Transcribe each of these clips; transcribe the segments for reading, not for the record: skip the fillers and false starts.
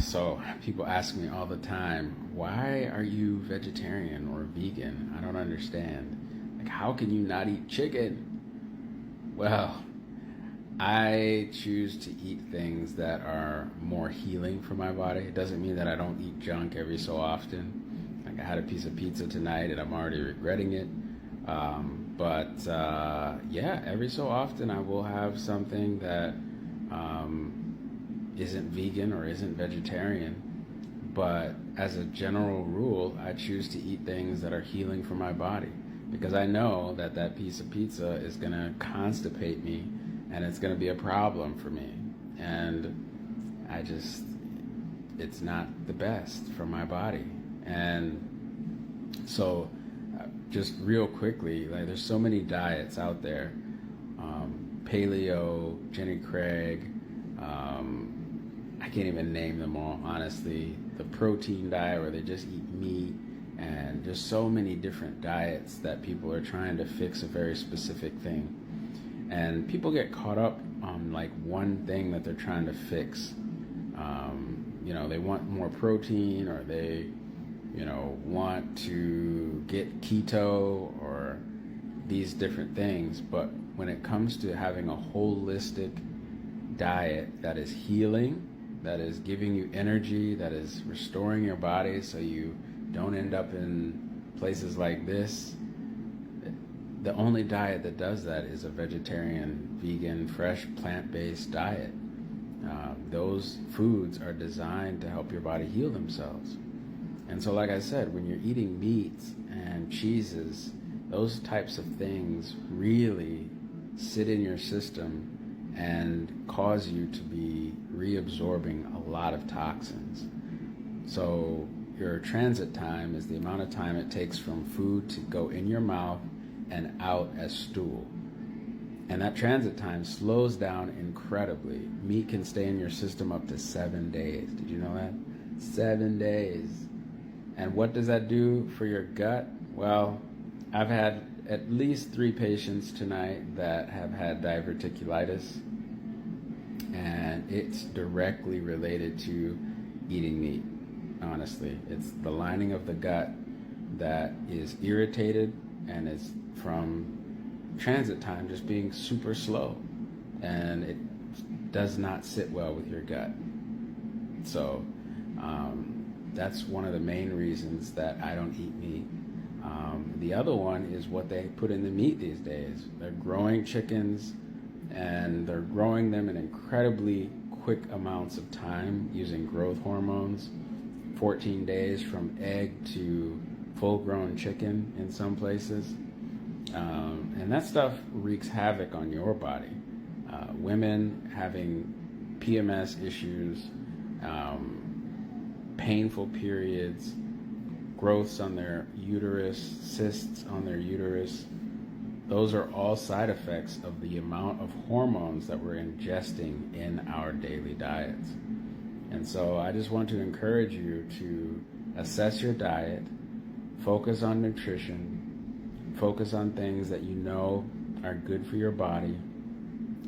So people ask me all the time, why are you vegetarian or vegan? I don't understand. Like, how can you not eat chicken? Well, I choose to eat things that are more healing for my body. It doesn't mean that I don't eat junk every so often. Like, I had a piece of pizza tonight and I'm already regretting it. Yeah, every so often I will have something that isn't vegan or isn't vegetarian. But as a general rule, I choose to eat things that are healing for my body because I know that that piece of pizza is going to constipate me and it's going to be a problem for me. And it's not the best for my body. And so, just real quickly, like, there's so many diets out there. Paleo, Jenny Craig, I can't even name them all, honestly. The protein diet where they just eat meat, and just so many different diets that people are trying to fix a very specific thing. And people get caught up on like one thing that they're trying to fix. They want more protein, or they, want to get keto or these different things. But when it comes to having a holistic diet that is healing, that is giving you energy, that is restoring your body so you don't end up in places like this, the only diet that does that is a vegetarian, vegan, fresh, plant-based diet. Those foods are designed to help your body heal themselves. And so, like I said, when you're eating meats and cheeses, those types of things really sit in your system and cause you to be reabsorbing a lot of toxins. So your transit time is the amount of time it takes from food to go in your mouth and out as stool. And that transit time slows down incredibly. Meat can stay in your system up to 7 days. Did you know that? 7 days. And what does that do for your gut? Well, I've had at least 3 patients tonight that have had diverticulitis, and it's directly related to eating meat, honestly. It's the lining of the gut that is irritated, and it's from transit time just being super slow, and it does not sit well with your gut. So that's one of the main reasons that I don't eat meat. The other one is what they put in the meat these days. They're growing chickens, and they're growing them in incredibly quick amounts of time using growth hormones. 14 days from egg to full-grown chicken in some places. And that stuff wreaks havoc on your body. Women having PMS issues, painful periods, growths on their uterus, cysts on their uterus. Those are all side effects of the amount of hormones that we're ingesting in our daily diets. And so I just want to encourage you to assess your diet, focus on nutrition, focus on things that you know are good for your body.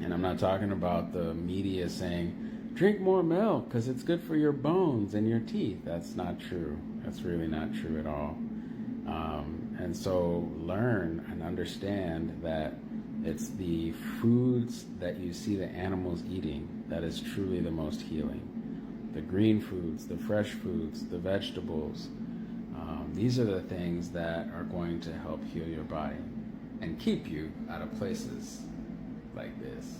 And I'm not talking about the media saying, drink more milk because it's good for your bones and your teeth. That's not true. That's really not true at all. And so learn and understand that it's the foods that you see the animals eating that is truly the most healing. The green foods, the fresh foods, the vegetables. These are the things that are going to help heal your body and keep you out of places like this.